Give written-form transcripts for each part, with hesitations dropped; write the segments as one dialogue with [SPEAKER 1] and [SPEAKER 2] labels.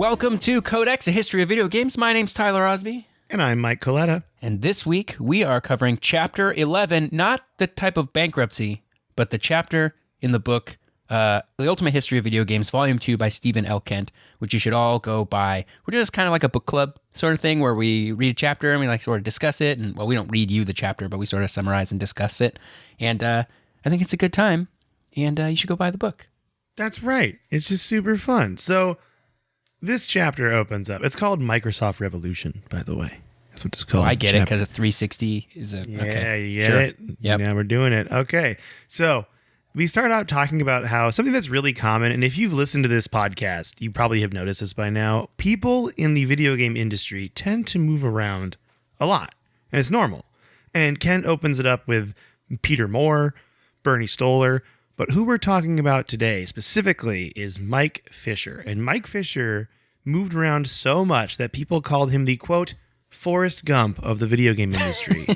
[SPEAKER 1] Welcome to Codex, a history of video games. My name's Tyler Osby.
[SPEAKER 2] And I'm Mike Coletta.
[SPEAKER 1] And this week, we are covering Chapter 11, not the type of bankruptcy, but the chapter in the book, The Ultimate History of Video Games, Volume 2 by Stephen L. Kent, which you should all go buy. We're just kind of like a book club sort of thing where we read a chapter and we like sort of discuss it. And, well, we don't read you the chapter, but we sort of summarize and discuss it. And I think it's a good time, and you should go buy the book.
[SPEAKER 2] That's right. It's just super fun. So this chapter opens up. It's called Microsoft Revolution, by the way. That's what it's called.
[SPEAKER 1] Oh, I get it, because a 360 is a...
[SPEAKER 2] Yeah,
[SPEAKER 1] okay.
[SPEAKER 2] you get
[SPEAKER 1] Sure.
[SPEAKER 2] it?
[SPEAKER 1] Yep.
[SPEAKER 2] Now we're doing it. Okay. So we start out talking about how something that's really common, and if you've listened to this podcast, you probably have noticed this by now, people in the video game industry tend to move around a lot, and it's normal. And Kent opens it up with Peter Moore, Bernie Stolar, but who we're talking about today specifically is Mike Fisher. And Mike Fisher moved around so much that people called him the, quote, Forrest Gump of the video game industry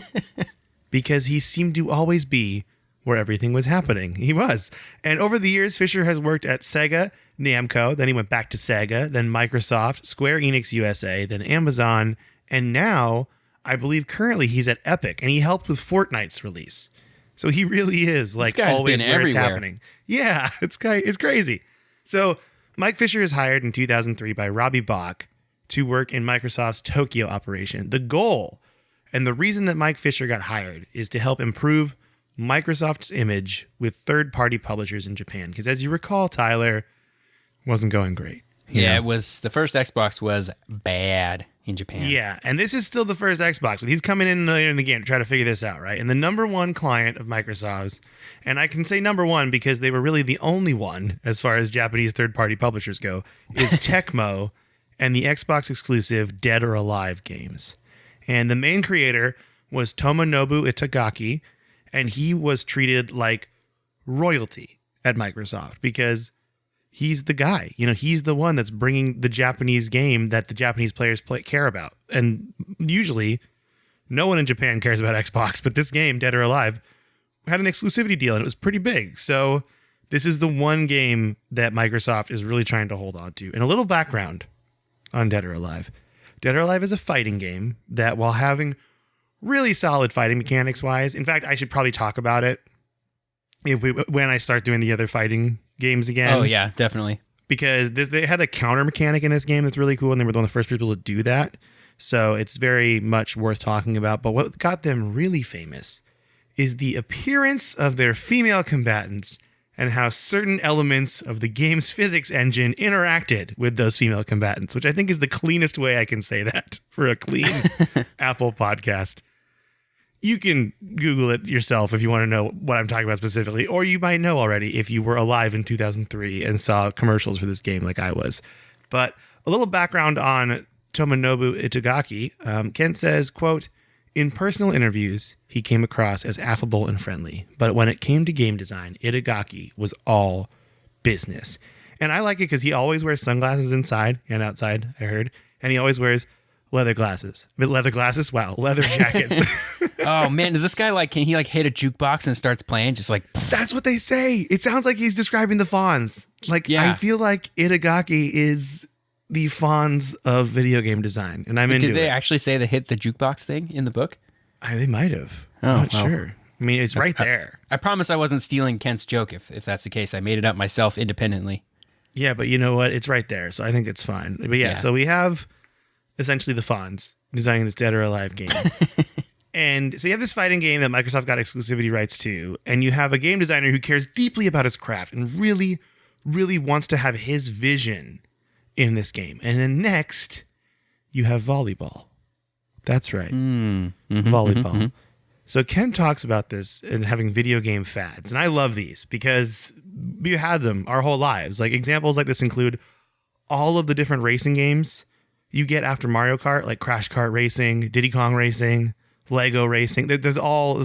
[SPEAKER 2] because he seemed to always be where everything was happening. He was. And over the years, Fisher has worked at Sega, Namco, then he went back to Sega, then Microsoft, Square Enix USA, then Amazon, and now, I believe currently he's at Epic, and he helped with Fortnite's release. So he really is like always where it's happening. Yeah, it's crazy. So Mike Fisher is hired in 2003 by Robbie Bach to work in Microsoft's Tokyo operation. The goal and the reason that Mike Fisher got hired is to help improve Microsoft's image with third-party publishers in Japan. Because as you recall, Tyler, it wasn't going great.
[SPEAKER 1] Yeah, it was. The first Xbox was bad in Japan.
[SPEAKER 2] Yeah, and this is still the first Xbox, but he's coming in later in the game to try to figure this out, right? And the number one client of Microsoft's, and I can say number one because they were really the only one as far as Japanese third-party publishers go, is Tecmo and the Xbox exclusive Dead or Alive games. And the main creator was Tomonobu Itagaki, and he was treated like royalty at Microsoft because he's the guy. You know, he's the one that's bringing the Japanese game that the Japanese players care about. And usually, no one in Japan cares about Xbox, but this game, Dead or Alive, had an exclusivity deal, and it was pretty big. So this is the one game that Microsoft is really trying to hold on to. And a little background on Dead or Alive. Dead or Alive is a fighting game that, while having really solid fighting mechanics-wise, in fact, I should probably talk about it when I start doing the other fighting games again.
[SPEAKER 1] Oh, yeah, definitely.
[SPEAKER 2] Because they had a counter mechanic in this game that's really cool, and they were one of the first people to do that. So it's very much worth talking about. But what got them really famous is the appearance of their female combatants and how certain elements of the game's physics engine interacted with those female combatants, which I think is the cleanest way I can say that for a clean Apple podcast. You can Google it yourself if you want to know what I'm talking about specifically, or you might know already if you were alive in 2003 and saw commercials for this game like I was. But a little background on Tomonobu Itagaki. Kent says, quote, in personal interviews, he came across as affable and friendly, but when it came to game design, Itagaki was all business. And I like it because he always wears sunglasses inside and outside, I heard, and he always wears leather glasses. Leather glasses? Wow. Leather jackets.
[SPEAKER 1] Oh, man. Does this guy, can he hit a jukebox and starts playing? Just like...
[SPEAKER 2] That's what they say. It sounds like he's describing the Fonz.
[SPEAKER 1] Yeah.
[SPEAKER 2] I feel like Itagaki is the Fonz of video game design, and I'm into it.
[SPEAKER 1] Did they actually say they hit the jukebox thing in the book?
[SPEAKER 2] They might have.
[SPEAKER 1] Oh,
[SPEAKER 2] I'm not sure. I mean, it's right there.
[SPEAKER 1] I promise I wasn't stealing Kent's joke if that's the case. I made it up myself independently.
[SPEAKER 2] Yeah, but you know what? It's right there, so I think it's fine. But yeah. So we have essentially the Fonz designing this Dead or Alive game. And so you have this fighting game that Microsoft got exclusivity rights to, and you have a game designer who cares deeply about his craft and really, really wants to have his vision in this game. And then next, you have volleyball. That's right. Volleyball. So Ken talks about this and having video game fads. And I love these because we've had them our whole lives. Like examples like this include all of the different racing games you get after Mario Kart, like Crash Kart Racing, Diddy Kong Racing, Lego Racing. There's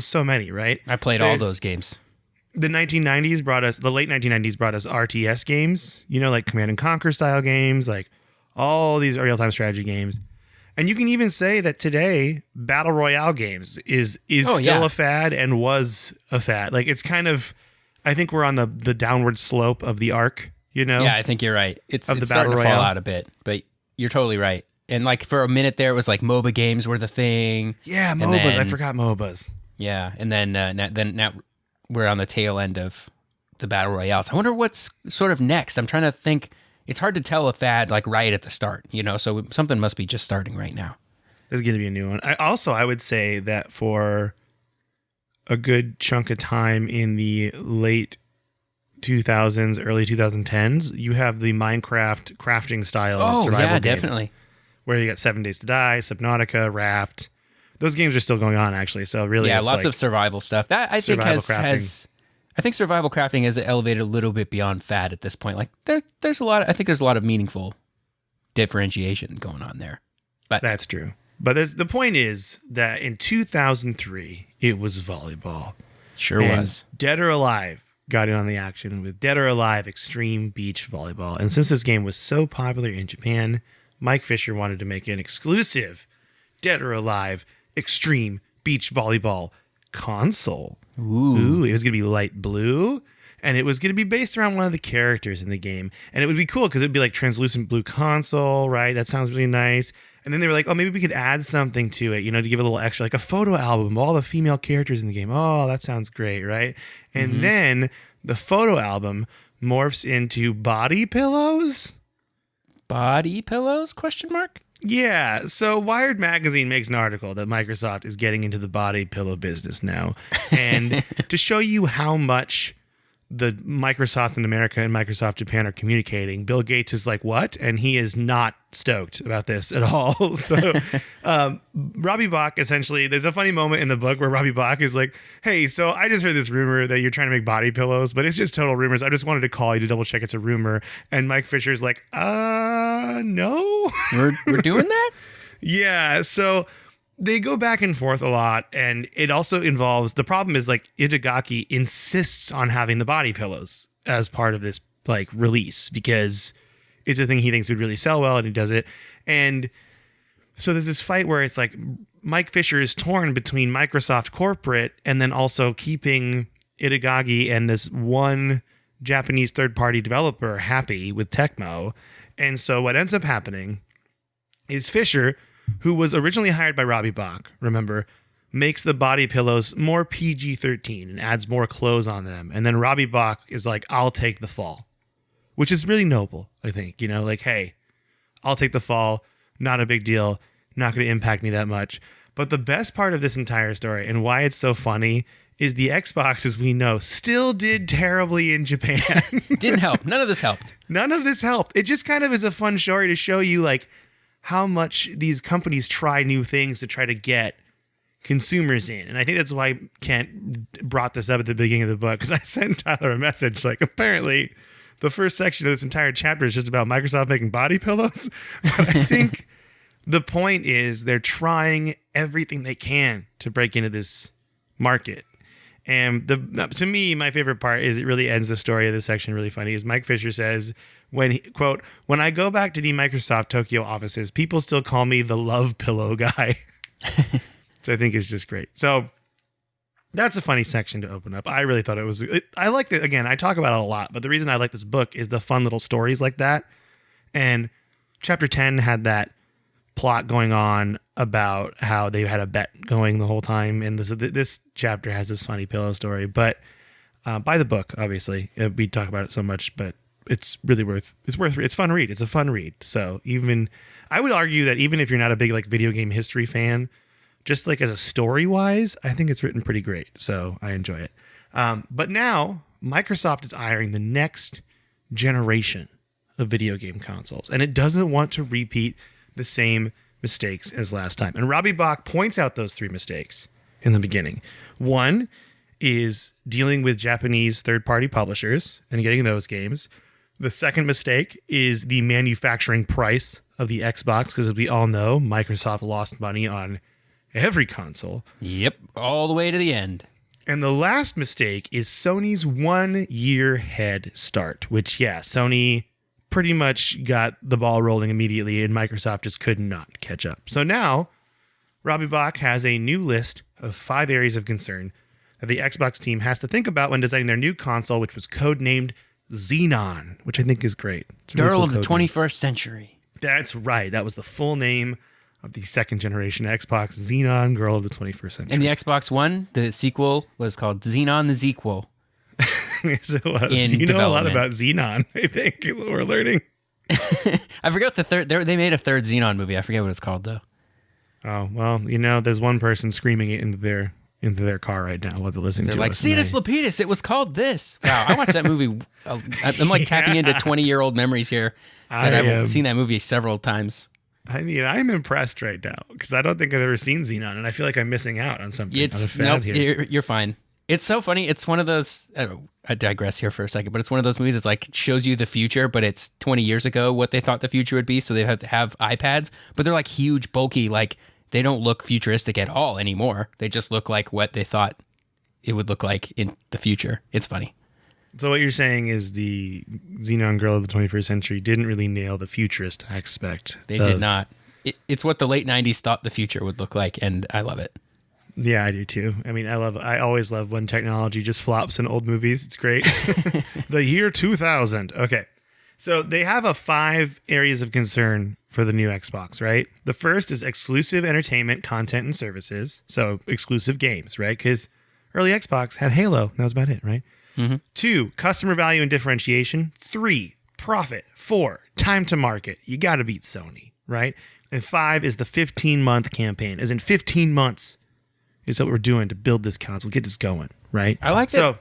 [SPEAKER 2] so many, right?
[SPEAKER 1] I played all those games.
[SPEAKER 2] The late 1990s brought us RTS games, like Command and Conquer style games, like all these real-time strategy games. And you can even say that today, Battle Royale games is still a fad and was a fad. Like it's kind of, I think we're on the downward slope of the arc, Yeah,
[SPEAKER 1] I think you're right. It's starting to fall out a bit. But You're totally right. And like for a minute there, it was like MOBA games were the thing.
[SPEAKER 2] Yeah,
[SPEAKER 1] And
[SPEAKER 2] MOBAs. I
[SPEAKER 1] then-
[SPEAKER 2] forgot MOBAs.
[SPEAKER 1] Yeah, and then now we're on the tail end of the battle royales. I wonder what's sort of next. I'm trying to think. It's hard to tell a fad like right at the start, so something must be just starting right now.
[SPEAKER 2] There's going to be a new one. I would say that for a good chunk of time in the late 2000s, early 2010s, you have the Minecraft crafting style survival game,
[SPEAKER 1] definitely.
[SPEAKER 2] where you got 7 Days to Die, Subnautica, Raft. Those games are still going on, actually. So really,
[SPEAKER 1] Yeah,
[SPEAKER 2] it's
[SPEAKER 1] lots
[SPEAKER 2] like
[SPEAKER 1] of survival stuff. That I think has I think survival crafting has elevated a little bit beyond fad at this point. Like there's a lot. I think there's a lot of meaningful differentiation going on there. But
[SPEAKER 2] That's true. But the point is that in 2003, it was volleyball.
[SPEAKER 1] sure
[SPEAKER 2] And
[SPEAKER 1] was.
[SPEAKER 2] Dead or Alive got in on the action with Dead or Alive Extreme Beach Volleyball. And since this game was so popular in Japan, Mike Fisher wanted to make an exclusive Dead or Alive Extreme Beach Volleyball console. Ooh, it was going to be light blue, and it was going to be based around one of the characters in the game. And it would be cool because it would be like translucent blue console, right? That sounds really nice. And then they were like, oh, maybe we could add something to it, to give it a little extra, like a photo album of all the female characters in the game. Oh, that sounds great, right? And then the photo album morphs into body pillows.
[SPEAKER 1] Body pillows? Question mark.
[SPEAKER 2] Yeah, so Wired Magazine makes an article that Microsoft is getting into the body pillow business now. And to show you how much the Microsoft in America and Microsoft Japan are communicating, Bill Gates is like, what? And he is not stoked about this at all. So Robbie Bach, essentially, there's a funny moment in the book where Robbie Bach is like, hey, so I just heard this rumor that you're trying to make body pillows, but it's just total rumors. I just wanted to call you to double check it's a rumor. And Mike Fisher's like, no.
[SPEAKER 1] We're doing that?
[SPEAKER 2] Yeah, so they go back and forth a lot, and it also involves, the problem is like Itagaki insists on having the body pillows as part of this like release because it's a thing he thinks would really sell well, and he does it. And so there's this fight where it's like Mike Fisher is torn between Microsoft corporate and then also keeping Itagaki and this one Japanese third-party developer happy with Tecmo. And so what ends up happening is Fisher, who was originally hired by Robbie Bach, remember, makes the body pillows more PG-13 and adds more clothes on them. And then Robbie Bach is like, I'll take the fall, which is really noble, I think. Like, hey, I'll take the fall. Not a big deal. Not going to impact me that much. But the best part of this entire story and why it's so funny is the Xbox, as we know, still did terribly in Japan.
[SPEAKER 1] Didn't help. None of this helped.
[SPEAKER 2] None of this helped. It just kind of is a fun story to show you like how much these companies try new things to try to get consumers in. And I think that's why Kent brought this up at the beginning of the book, because I sent Tyler a message like, apparently the first section of this entire chapter is just about Microsoft making body pillows. But I think the point is they're trying everything they can to break into this market. And to me, my favorite part is it really ends the story of this section really funny. Is Mike Fisher says, quote, when I go back to the Microsoft Tokyo offices, people still call me the love pillow guy. So I think it's just great. So that's a funny section to open up. I really thought I like it. Again, I talk about it a lot, but the reason I like this book is the fun little stories like that. And chapter 10 had that plot going on about how they had a bet going the whole time, and this chapter has this funny pillow story. But buy the book, obviously. We talk about it so much, but it's really it's a fun read. It's a fun read. So I would argue that even if you're not a big like video game history fan, just like as a story wise, I think it's written pretty great. So I enjoy it. But now Microsoft is eyeing the next generation of video game consoles, and it doesn't want to repeat the same mistakes as last time. And Robbie Bach points out those three mistakes in the beginning. One is dealing with Japanese third-party publishers and getting those games. The second mistake is the manufacturing price of the Xbox, because as we all know, Microsoft lost money on every console.
[SPEAKER 1] Yep, all the way to the end.
[SPEAKER 2] And the last mistake is Sony's 1 year head start, which, Sony pretty much got the ball rolling immediately, and Microsoft just could not catch up. So now, Robbie Bach has a new list of 5 areas of concern that the Xbox team has to think about when designing their new console, which was codenamed Xenon, which I think is great. It's a really
[SPEAKER 1] Girl
[SPEAKER 2] cool
[SPEAKER 1] of the
[SPEAKER 2] code name.
[SPEAKER 1] 21st century.
[SPEAKER 2] That's right. That was the full name of the second generation Xbox, Xenon Girl of the 21st Century.
[SPEAKER 1] And the Xbox One, the sequel was called Xenon the Sequel.
[SPEAKER 2] Yes, it was.
[SPEAKER 1] In
[SPEAKER 2] you know a lot
[SPEAKER 1] development.
[SPEAKER 2] about Xenon, I think, we're learning.
[SPEAKER 1] I forgot the third. They made a third Xenon movie. I forget what it's called though.
[SPEAKER 2] Oh, well, there's one person screaming it into their car right now while they're listening
[SPEAKER 1] They're
[SPEAKER 2] to
[SPEAKER 1] like,
[SPEAKER 2] us.
[SPEAKER 1] Cetus Lapidus, it was called this. Wow, I watched that movie. I'm like tapping into 20-year-old memories here. I've seen that movie several times.
[SPEAKER 2] I mean, I'm impressed right now because I don't think I've ever seen Xenon, and I feel like I'm missing out on something.
[SPEAKER 1] You're fine. It's so funny. It's one of those. I digress here for a second, but it's one of those movies that's like shows you the future, but it's 20 years ago what they thought the future would be. So they have to have iPads, but they're like huge, bulky. Like they don't look futuristic at all anymore. They just look like what they thought it would look like in the future. It's funny.
[SPEAKER 2] So what you're saying is the Xenon Girl of the 21st Century didn't really nail the futurist aspect.
[SPEAKER 1] They did not. It's what the late 90s thought the future would look like, and I love it.
[SPEAKER 2] Yeah, I do too. I mean, I always love when technology just flops in old movies. It's great. The year 2000. Okay. So they have 5 areas of concern for the new Xbox, right? The first is exclusive entertainment, content, and services. So exclusive games, right? Because early Xbox had Halo. That was about it, right?
[SPEAKER 1] Mm-hmm.
[SPEAKER 2] 2, customer value and differentiation. 3, profit. 4, time to market. You got to beat Sony, right? And 5 is the 15-month campaign, as in 15 months is what we're doing to build this console, get this going, right?
[SPEAKER 1] I like that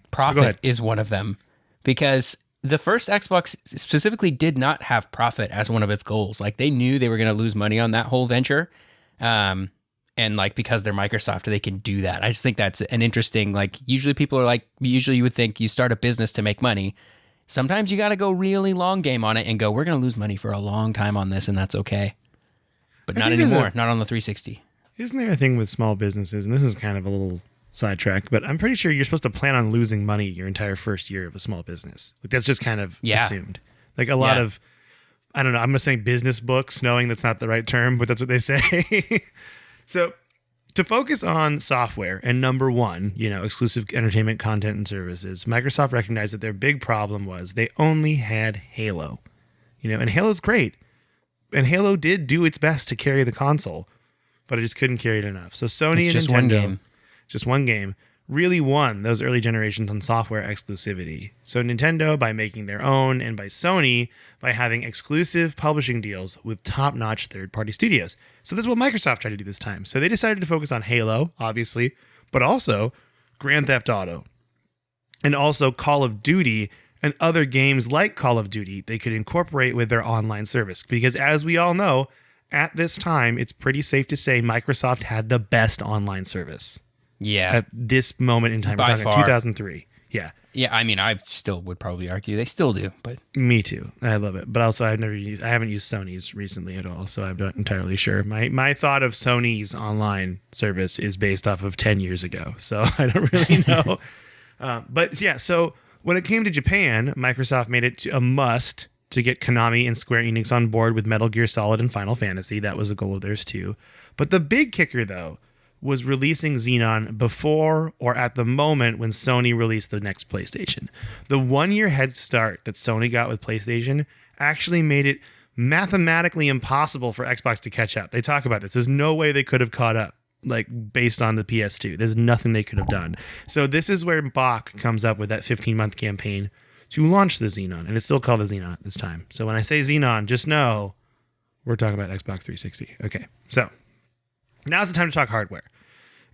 [SPEAKER 1] profit is one of them because the first Xbox specifically did not have profit as one of its goals. Like they knew they were going to lose money on that whole venture. And like, because they're Microsoft, they can do that. I just think that's an interesting, like usually people are like, usually you would think you start a business to make money. Sometimes you got to go really long game on it and go, we're going to lose money for a long time on this. And that's okay. But not anymore. Not on the 360.
[SPEAKER 2] Isn't there a thing with small businesses, and this is kind of a little sidetrack, but I'm pretty sure you're supposed to plan on losing money your entire first year of a small business. Like that's just kind of assumed. Like a lot of, I don't know, I'm going to say business books, knowing that's not the right term, but that's what they say. So to focus on software and number 1, exclusive entertainment, content, and services, Microsoft recognized that their big problem was they only had Halo. And Halo's great. And Halo did do its best to carry the console, but it just couldn't carry it enough. So Sony and Nintendo, just one game, really won those early generations on software exclusivity. So Nintendo by making their own, and by Sony by having exclusive publishing deals with top-notch third-party studios. So this is what Microsoft tried to do this time. So they decided to focus on Halo, obviously, but also Grand Theft Auto, and also Call of Duty and other games like Call of Duty they could incorporate with their online service. Because as we all know, at this time, it's pretty safe to say Microsoft had the best online service.
[SPEAKER 1] Yeah.
[SPEAKER 2] At this moment in time.
[SPEAKER 1] By
[SPEAKER 2] we're talking
[SPEAKER 1] far.
[SPEAKER 2] 2003. Yeah.
[SPEAKER 1] Yeah, I mean, I still would probably argue they still do, but
[SPEAKER 2] Me too. I love it. But also I haven't used Sony's recently at all, so I'm not entirely sure. My thought of Sony's online service is based off of 10 years ago, so I don't really know. But yeah, so when it came to Japan, Microsoft made it a must to get Konami and Square Enix on board with Metal Gear Solid and Final Fantasy. That was a goal of theirs too. But the big kicker, though, was releasing Xenon before or at the moment when Sony released the next PlayStation. The 1-year head start that Sony got with PlayStation actually made it mathematically impossible for Xbox to catch up. They talk about this. There's no way they could have caught up, like based on the PS2. There's nothing they could have done. So this is where Bach comes up with that 15-month campaign to launch the Xenon, and it's still called the Xenon at this time. So when I say Xenon, just know we're talking about Xbox 360. Okay, so now's the time to talk hardware.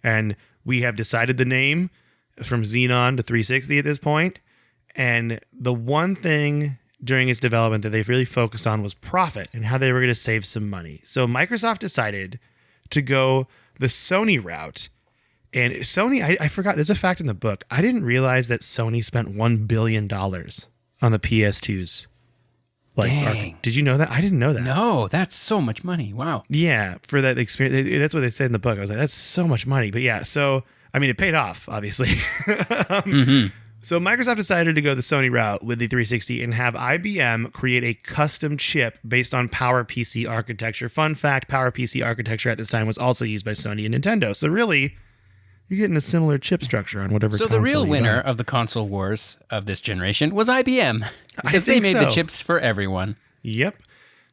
[SPEAKER 2] And we have decided the name from Xenon to 360 at this point. And the one thing during its development that they've really focused on was profit and how they were going to save some money. So Microsoft decided to go the Sony route. And Sony, I forgot, there's a fact in the book. I didn't realize that Sony spent $1 billion on the PS2s.
[SPEAKER 1] Dang.
[SPEAKER 2] Did you know that? I didn't know that.
[SPEAKER 1] No, that's so much money. Wow.
[SPEAKER 2] Yeah, for that experience. That's what they said in the book. I was like, that's so much money. But yeah, so, I mean, it paid off, obviously. So Microsoft decided to go the Sony route with the 360 and have IBM create a custom chip based on PowerPC architecture. Fun fact, PowerPC architecture at this time was also used by Sony and Nintendo. So really, you're getting a similar chip structure on whatever
[SPEAKER 1] So
[SPEAKER 2] console
[SPEAKER 1] the real
[SPEAKER 2] you
[SPEAKER 1] winner
[SPEAKER 2] buy.
[SPEAKER 1] of the console wars of this generation was IBM because they
[SPEAKER 2] think
[SPEAKER 1] made
[SPEAKER 2] so.
[SPEAKER 1] the chips for everyone.
[SPEAKER 2] Yep.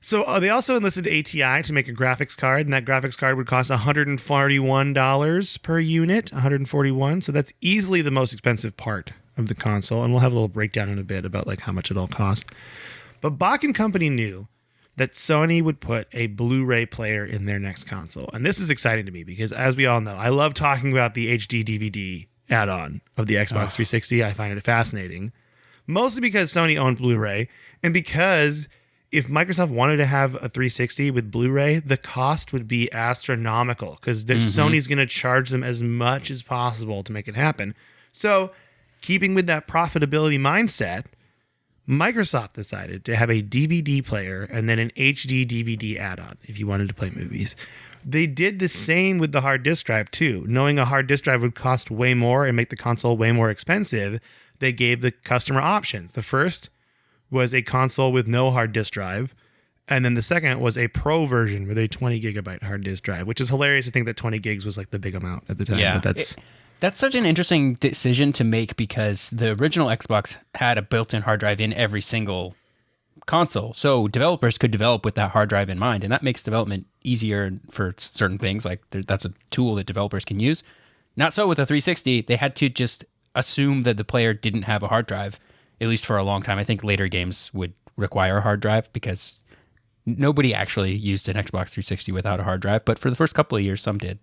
[SPEAKER 2] So they also enlisted ATI to make a graphics card, and that graphics card would cost $141 per unit, 141. So that's easily the most expensive part of the console, and we'll have a little breakdown in a bit about like how much it all cost. But Bach and Company knew that Sony would put a Blu-ray player in their next console. And this is exciting to me because, as we all know, I love talking about the HD DVD add-on of the Xbox 360. I find it fascinating, mostly because Sony owned Blu-ray, and because if Microsoft wanted to have a 360 with Blu-ray, the cost would be astronomical because Sony's going to charge them as much as possible to make it happen. So, keeping with that profitability mindset, Microsoft decided to have a DVD player and then an HD DVD add-on if you wanted to play movies. They did the same with the hard disk drive too. Knowing a hard disk drive would cost way more and make the console way more expensive, they gave the customer options. The first was a console with no hard disk drive, and then the second was a pro version with a 20 gigabyte hard disk drive, which is hilarious to think that 20 gigs was like the big amount at the time.
[SPEAKER 1] Yeah.
[SPEAKER 2] But
[SPEAKER 1] That's such an interesting decision to make because the original Xbox had a built-in hard drive in every single console. So developers could develop with that hard drive in mind, and that makes development easier for certain things. Like that's a tool that developers can use. Not so with the 360. They had to just assume that the player didn't have a hard drive, at least for a long time. I think later games would require a hard drive because nobody actually used an Xbox 360 without a hard drive. But for the first couple of years, some did.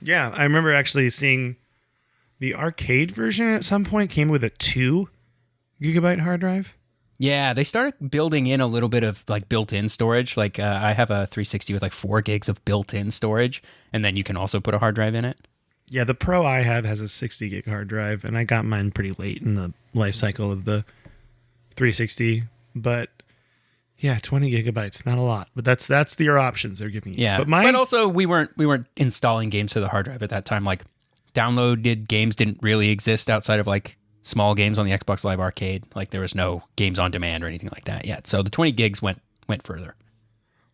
[SPEAKER 2] Yeah, I remember actually seeing the arcade version at some point came with a 2 gigabyte hard drive.
[SPEAKER 1] Yeah, they started building in a little bit of like built-in storage. Like I have a 360 with like 4 gigs of built-in storage, and then you can also put a hard drive in it.
[SPEAKER 2] Yeah, the Pro I have has a 60 gig hard drive, and I got mine pretty late in the life cycle of the 360. But yeah, 20 gigabytes, not a lot. But that's your options they're giving you.
[SPEAKER 1] Yeah, but also we weren't installing games to the hard drive at that time. Like downloaded games didn't really exist outside of like small games on the Xbox Live Arcade. Like there was no games on demand or anything like that yet. So the 20 gigs went further.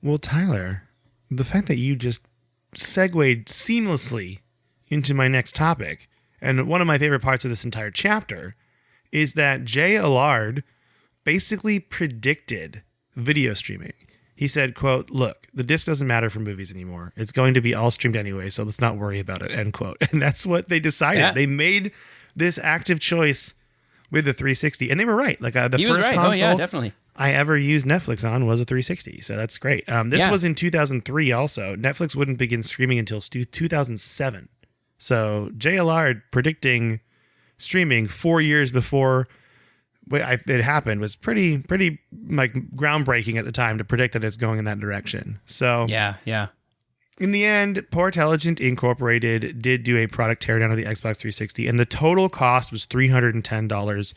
[SPEAKER 2] Well, Tyler, the fact that you just segued seamlessly into my next topic, and one of my favorite parts of this entire chapter, is that Jay Allard basically predicted video streaming. He said, quote, "Look, the disc doesn't matter for movies anymore. It's going to be all streamed anyway, so let's not worry about it," end quote. And that's what they decided. Yeah. They made this active choice with the 360, and they were right. Like the
[SPEAKER 1] he
[SPEAKER 2] first
[SPEAKER 1] was right.
[SPEAKER 2] console
[SPEAKER 1] definitely.
[SPEAKER 2] I ever used Netflix on was a 360, so that's great. This was in 2003 also. Netflix wouldn't begin streaming until 2007. So Jay Allard predicting streaming 4 years before it happened was pretty like groundbreaking at the time to predict that it's going in that direction. So
[SPEAKER 1] yeah.
[SPEAKER 2] In the end, Portelligent Incorporated did do a product teardown of the Xbox 360, and the total cost was $310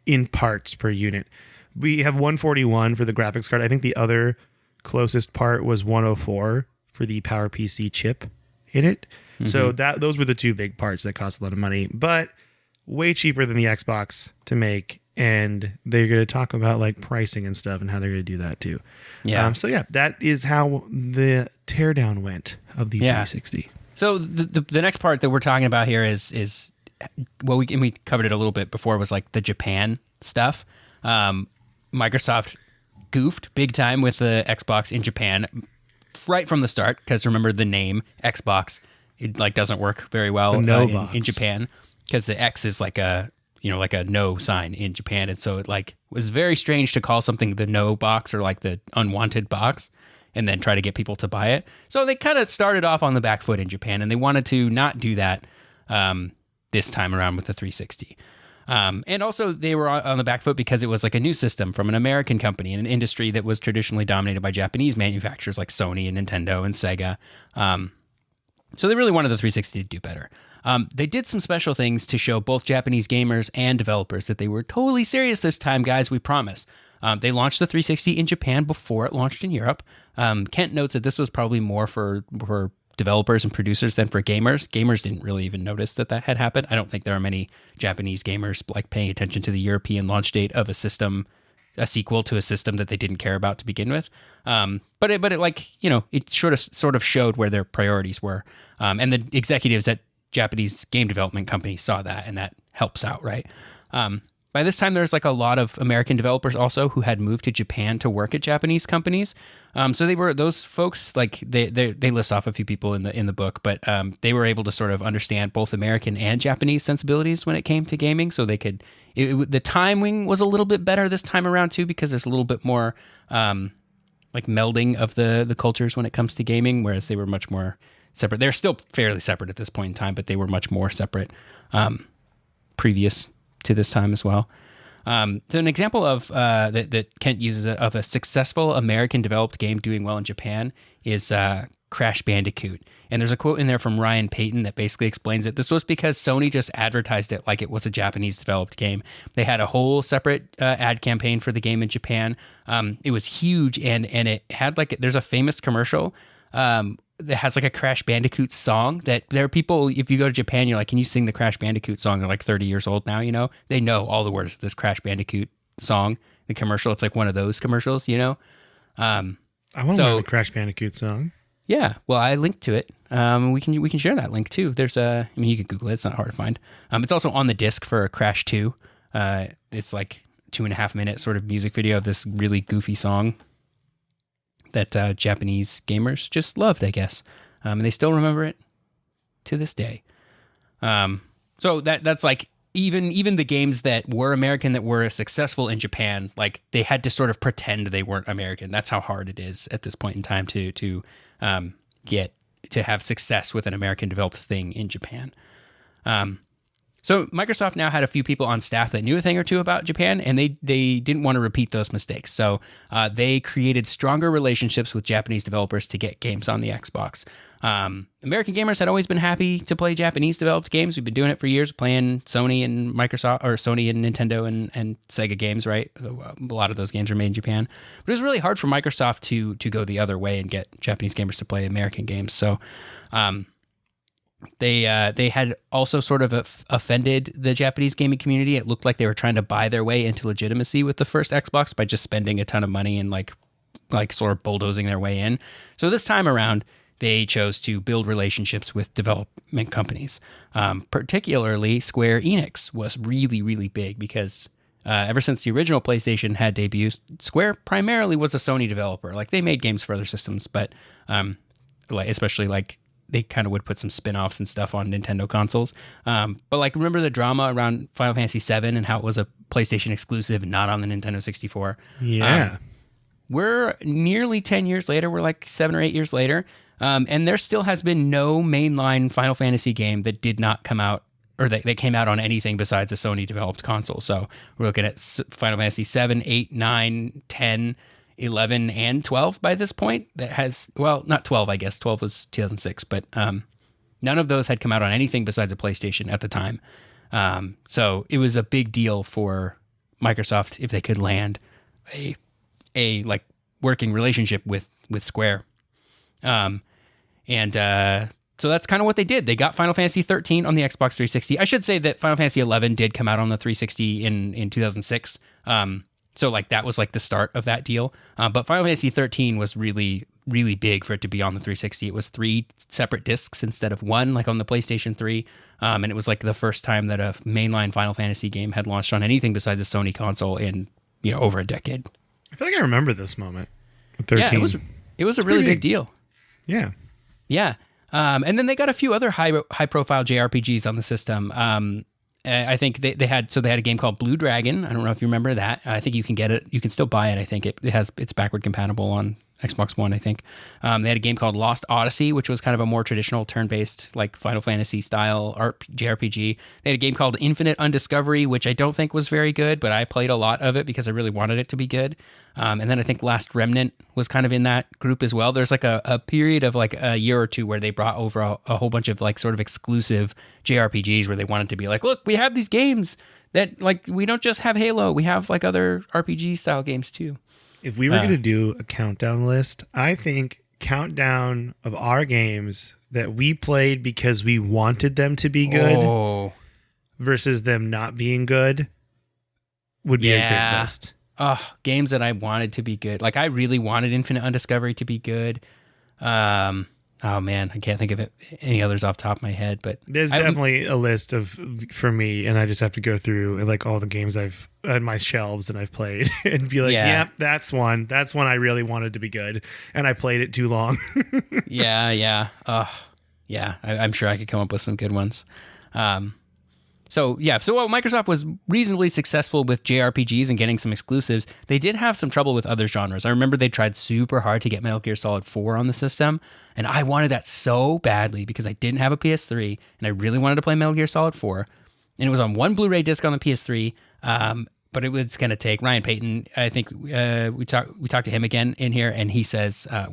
[SPEAKER 2] in parts per unit. We have $141 for the graphics card. I think the other closest part was $104 for the PowerPC chip in it. Mm-hmm. So those were the two big parts that cost a lot of money, but way cheaper than the Xbox to make. And they're going to talk about like pricing and stuff and how they're going to do that too. Yeah. That is how the teardown went of the 360.
[SPEAKER 1] So the next part that we're talking about here is well, we covered it a little bit before, was like the Japan stuff. Microsoft goofed big time with the Xbox in Japan right from the start, because remember the name Xbox, it like doesn't work very well in Japan, because the X is like a no sign in Japan. And so it like was very strange to call something the no box or like the unwanted box and then try to get people to buy it. So they kind of started off on the back foot in Japan, and they wanted to not do that this time around with the 360. And also they were on the back foot because it was like a new system from an American company in an industry that was traditionally dominated by Japanese manufacturers like Sony and Nintendo and Sega. So they really wanted the 360 to do better. They did some special things to show both Japanese gamers and developers that they were totally serious this time, guys, we promise. They launched the 360 in Japan before it launched in Europe. Kent notes that this was probably more for developers and producers than for gamers. Gamers didn't really even notice that had happened. I don't think there are many Japanese gamers like paying attention to the European launch date of a system, a sequel to a system that they didn't care about to begin with. But it like, it sort of showed where their priorities were. And the executives at Japanese game development companies saw that, and that helps out, right? But by this time, there's like a lot of American developers also who had moved to Japan to work at Japanese companies. So those folks, like they list off a few people in the book, but they were able to sort of understand both American and Japanese sensibilities when it came to gaming. So they could, the timing was a little bit better this time around too, because there's a little bit more like melding of the cultures when it comes to gaming, whereas they were much more separate. They're still fairly separate at this point in time, but they were much more separate previous to this time as well. So an example of that Kent uses of a successful American developed game doing well in Japan is Crash Bandicoot. And there's a quote in there from Ryan Payton that basically explains it. This was because Sony just advertised it like it was a Japanese developed game. They had a whole separate ad campaign for the game in Japan. It was huge, and it had like, there's a famous commercial that has like a Crash Bandicoot song that there are people, if you go to Japan, you're like, can you sing the Crash Bandicoot song? They're like 30 years old now, you know? They know all the words of this Crash Bandicoot song, the commercial. It's like one of those commercials, you know?
[SPEAKER 2] I want to learn the Crash Bandicoot song.
[SPEAKER 1] Yeah, well, I linked to it. We can share that link too. There's you can Google it. It's not hard to find. It's also on the disc for Crash 2. It's like 2.5 minute sort of music video of this really goofy song that Japanese gamers just loved, I guess. And they still remember it to this day. So that's like, even the games that were American that were successful in Japan, like they had to sort of pretend they weren't American. That's how hard it is at this point in time to get to have success with an American developed thing in Japan. So Microsoft now had a few people on staff that knew a thing or two about Japan, and they didn't want to repeat those mistakes. So they created stronger relationships with Japanese developers to get games on the Xbox. American gamers had always been happy to play Japanese developed games. We've been doing it for years, playing Sony and Microsoft, or Sony and Nintendo and Sega games, right? A lot of those games are made in Japan. But it was really hard for Microsoft to go the other way and get Japanese gamers to play American games. So they had also sort of offended the Japanese gaming community. It looked like they were trying to buy their way into legitimacy with the first Xbox by just spending a ton of money and like sort of bulldozing their way in. So this time around, they chose to build relationships with development companies. Particularly Square Enix was really, really big because ever since the original PlayStation had debuted, Square primarily was a Sony developer. Like they made games for other systems, but especially like they kind of would put some spin-offs and stuff on Nintendo consoles. But like, remember the drama around Final Fantasy VII and how it was a PlayStation exclusive and not on the Nintendo 64?
[SPEAKER 2] Yeah.
[SPEAKER 1] We're nearly 10 years later. We're like 7 or 8 years later. And there still has been no mainline Final Fantasy game that did not come out, or that came out on anything besides a Sony developed console. So we're looking at Final Fantasy 7, 8, 9, 10, 11, and 12 by this point. That has, well, not 12, I guess. 12 was 2006, but none of those had come out on anything besides a PlayStation at the time. So it was a big deal for Microsoft if they could land a like working relationship with Square. So that's kind of what they did. They got Final Fantasy 13 on the Xbox 360. I should say that Final Fantasy 11 did come out on the 360 in 2006. So like that was like the start of that deal. But Final Fantasy 13 was really, really big for it to be on the 360. It was 3 separate discs instead of 1, like on the PlayStation 3. And it was like the first time that a mainline Final Fantasy game had launched on anything besides a Sony console in, over a decade.
[SPEAKER 2] I feel like I remember this moment with 13.
[SPEAKER 1] Yeah, it was a really big deal.
[SPEAKER 2] Yeah.
[SPEAKER 1] Yeah. And then they got a few other high profile JRPGs on the system. I think they had a game called Blue Dragon. I don't know if you remember that. I think you can get it. You can still buy it. I think it's backward compatible on Xbox One, I think. They had a game called Lost Odyssey, which was kind of a more traditional turn-based, like Final Fantasy style JRPG. They had a game called Infinite Undiscovery, which I don't think was very good, but I played a lot of it because I really wanted it to be good. And then I think Last Remnant was kind of in that group as well. There's like a period of like a year or two where they brought over a whole bunch of like sort of exclusive JRPGs where they wanted to be like, look, we have these games that like, we don't just have Halo, we have like other RPG style games too.
[SPEAKER 2] If we were going to do a countdown list, I think countdown of our games that we played because we wanted them to be good versus them not being good would be a good list.
[SPEAKER 1] Games that I wanted to be good. Like I really wanted Infinite Undiscovery to be good. Oh man, I can't think of any others off the top of my head, but
[SPEAKER 2] There's definitely a list for me, and I just have to go through like all the games I've on my shelves and I've played and be like, yeah, that's one. That's one I really wanted to be good, and I played it too long.
[SPEAKER 1] yeah. I'm sure I could come up with some good ones. So while Microsoft was reasonably successful with JRPGs and getting some exclusives, they did have some trouble with other genres. I remember they tried super hard to get Metal Gear Solid 4 on the system, and I wanted that so badly because I didn't have a PS3, and I really wanted to play Metal Gear Solid 4. And it was on one Blu-ray disc on the PS3, but it was going to take Ryan Payton. I think we talked to him again in here, and he says I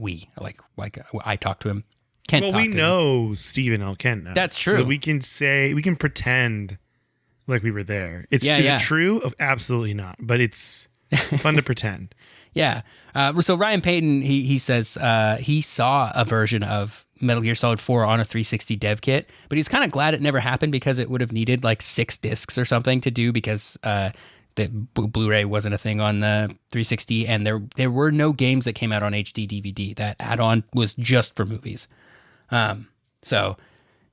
[SPEAKER 1] talked to him.
[SPEAKER 2] Well, we know Stephen L. Kent now.
[SPEAKER 1] That's true.
[SPEAKER 2] So we can pretend like we were there. Is it true? Absolutely not. But it's fun to pretend.
[SPEAKER 1] Yeah. So Ryan Payton, he says he saw a version of Metal Gear Solid 4 on a 360 dev kit, but he's kind of glad it never happened because it would have needed like 6 discs or something to do because the Blu-ray wasn't a thing on the 360, and there were no games that came out on HD DVD. That add-on was just for movies. So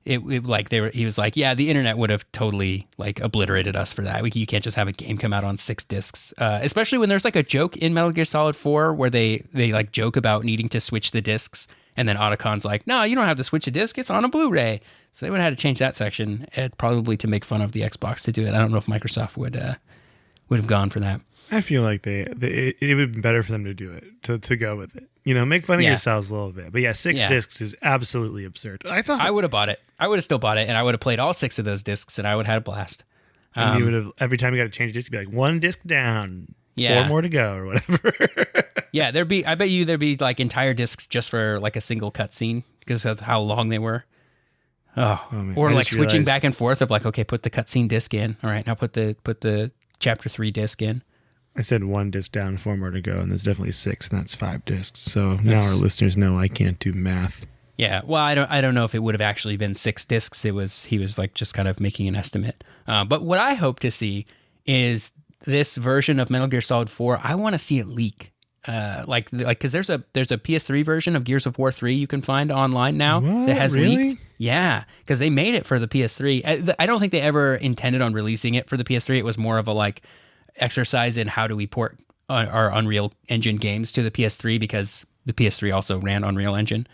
[SPEAKER 1] he was like, yeah, the internet would have totally like obliterated us for that. You can't just have a game come out on 6 discs, especially when there's like a joke in Metal Gear Solid 4 where they like joke about needing to switch the discs. And then Otacon's like, no, you don't have to switch a disc. It's on a Blu-ray. So they would have had to change that section, probably to make fun of the Xbox to do it. I don't know if Microsoft would have gone for that.
[SPEAKER 2] I feel like it would be better for them to do it, to go with it. You know, make fun of yourselves a little bit. But yeah, 6 discs is absolutely absurd. I would
[SPEAKER 1] have bought it. I would have still bought it, and I would have played all 6 of those discs, and I would have had a blast.
[SPEAKER 2] And you would have, every time you got to change a disc, you'd be like, 1 disc down, 4 more to go, or whatever.
[SPEAKER 1] Yeah, I bet you there'd be like entire discs just for like a single cutscene because of how long they were. Oh man. Or like switching back and forth of like, okay, put the cutscene disc in. All right, now put the chapter 3 disc in.
[SPEAKER 2] I said 1 disc down, 4 more to go, and there's definitely 6, and that's 5 discs. So now our listeners know I can't do math.
[SPEAKER 1] Yeah, well, I don't know if it would have actually been 6 discs. He was like just kind of making an estimate. But what I hope to see is this version of Metal Gear Solid 4. I want to see it leak. Because there's a PS3 version of Gears of War 3 you can find online now that has leaked. Yeah, because they made it for the PS3. I don't think they ever intended on releasing it for the PS3. It was more of a like exercise in how do we port our Unreal Engine games to the PS3 because the PS3 also ran Unreal Engine.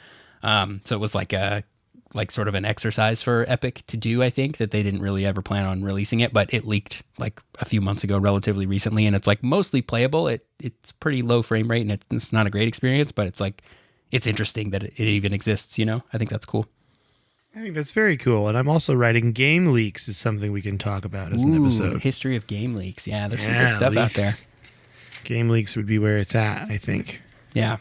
[SPEAKER 1] So it was like sort of an exercise for Epic to do, I think, that they didn't really ever plan on releasing it, but it leaked like a few months ago, relatively recently, and it's like mostly playable. It's pretty low frame rate, and it's not a great experience, but it's like, it's interesting that it even exists, you know? I think that's cool.
[SPEAKER 2] I think that's very cool, and I'm also writing game leaks is something we can talk about as an episode.
[SPEAKER 1] History of game leaks. Yeah, there's some good stuff out there.
[SPEAKER 2] Game leaks would be where it's at, I think.
[SPEAKER 1] Yeah.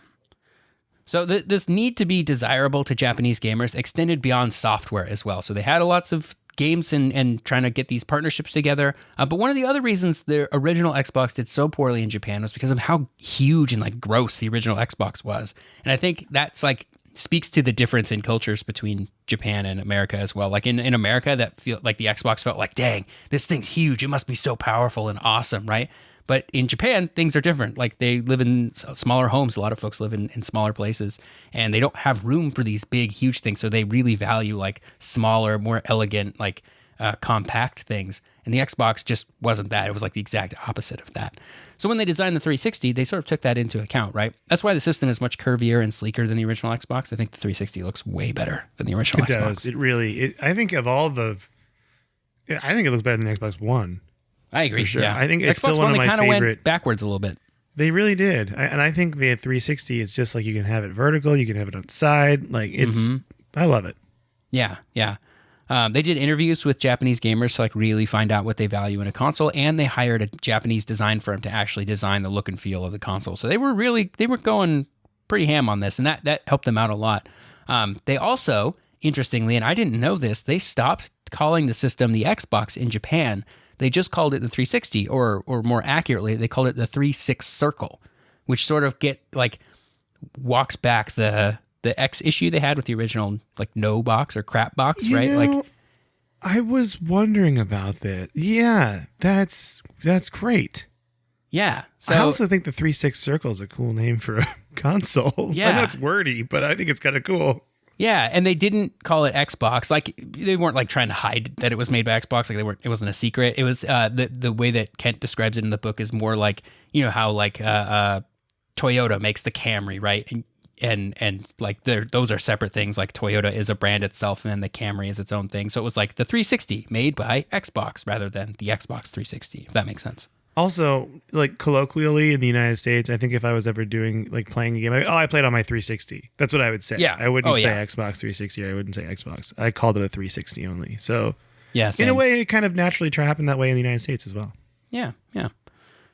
[SPEAKER 1] So this need to be desirable to Japanese gamers extended beyond software as well. So they had lots of games and trying to get these partnerships together. But one of the other reasons the original Xbox did so poorly in Japan was because of how huge and like gross the original Xbox was. And I think that's like speaks to the difference in cultures between Japan and America as well. Like in America, that feel like the Xbox felt like, dang, this thing's huge. It must be so powerful and awesome, right? But in Japan, things are different. Like they live in smaller homes. A lot of folks live in smaller places, and they don't have room for these big, huge things. So they really value like smaller, more elegant, like compact things. And the Xbox just wasn't that. It was like the exact opposite of that. So when they designed the 360, they sort of took that into account, right? That's why the system is much curvier and sleeker than the original Xbox. I think the 360 looks way better than the original Xbox. It does.
[SPEAKER 2] It really. I think of all the. I think it looks better than the Xbox One.
[SPEAKER 1] I agree.
[SPEAKER 2] For sure.
[SPEAKER 1] Yeah,
[SPEAKER 2] I think it's
[SPEAKER 1] Xbox
[SPEAKER 2] still one of my favorite.
[SPEAKER 1] Went backwards a little bit.
[SPEAKER 2] They really did, and I think the 360. It's just like you can have it vertical, you can have it outside. Like it's, I love it.
[SPEAKER 1] Yeah, yeah. They did interviews with Japanese gamers to like really find out what they value in a console, and they hired a Japanese design firm to actually design the look and feel of the console. So they were going pretty ham on this, and that helped them out a lot. They also, interestingly, and I didn't know this, they stopped calling the system the Xbox in Japan. They just called it the 360, or more accurately, they called it the 3/6 circle, which sort of walks back the X issue they had with the original like no box or crap box, right? Like,
[SPEAKER 2] I was wondering about that. Yeah, that's great.
[SPEAKER 1] Yeah. So
[SPEAKER 2] I also think the 3/6 circle is a cool name for a console.
[SPEAKER 1] Yeah.
[SPEAKER 2] I know it's wordy, but I think it's kind of cool.
[SPEAKER 1] Yeah, and they didn't call it Xbox. Like they weren't like trying to hide that it was made by Xbox. Like they weren't. It wasn't a secret. It was the way that Kent describes it in the book is more like, you know, how like Toyota makes the Camry, right? And like those are separate things. Like Toyota is a brand itself, and then the Camry is its own thing. So it was like the 360 made by Xbox rather than the Xbox 360. If that makes sense.
[SPEAKER 2] Also, like colloquially in the United States, I think if I was ever doing like playing a game, I played on my 360. That's what I would say.
[SPEAKER 1] Yeah.
[SPEAKER 2] I wouldn't say Xbox 360. I wouldn't say Xbox. I called it a 360 only. So
[SPEAKER 1] yeah, same.
[SPEAKER 2] In a way, it kind of naturally happened that way in the United States as well.
[SPEAKER 1] Yeah.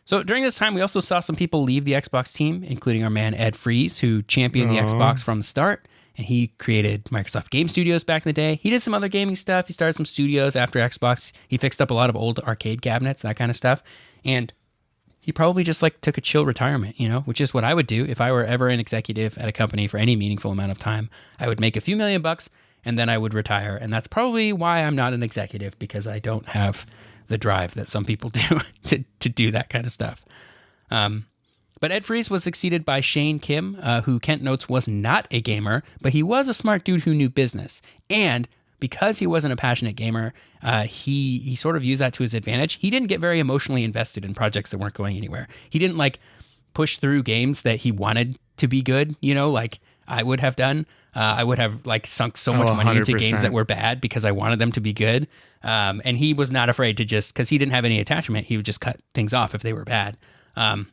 [SPEAKER 1] So during this time, we also saw some people leave the Xbox team, including our man Ed Fries, who championed the Xbox from the start. And he created Microsoft Game Studios back in the day. He did some other gaming stuff. He started some studios after Xbox. He fixed up a lot of old arcade cabinets, that kind of stuff. And he probably just like took a chill retirement, you know, which is what I would do if I were ever an executive at a company for any meaningful amount of time. I would make a few $1,000,000 and then I would retire. And that's probably why I'm not an executive, because I don't have the drive that some people do to do that kind of stuff. But Ed Fries was succeeded by Shane Kim, who Kent notes was not a gamer, but he was a smart dude who knew business. And because he wasn't a passionate gamer, he sort of used that to his advantage. He didn't get very emotionally invested in projects that weren't going anywhere. He didn't like push through games that he wanted to be good, you know, like I would have done. I would have like sunk so much money into games that were bad because I wanted them to be good. And he was not afraid to just, because he didn't have any attachment, he would just cut things off if they were bad.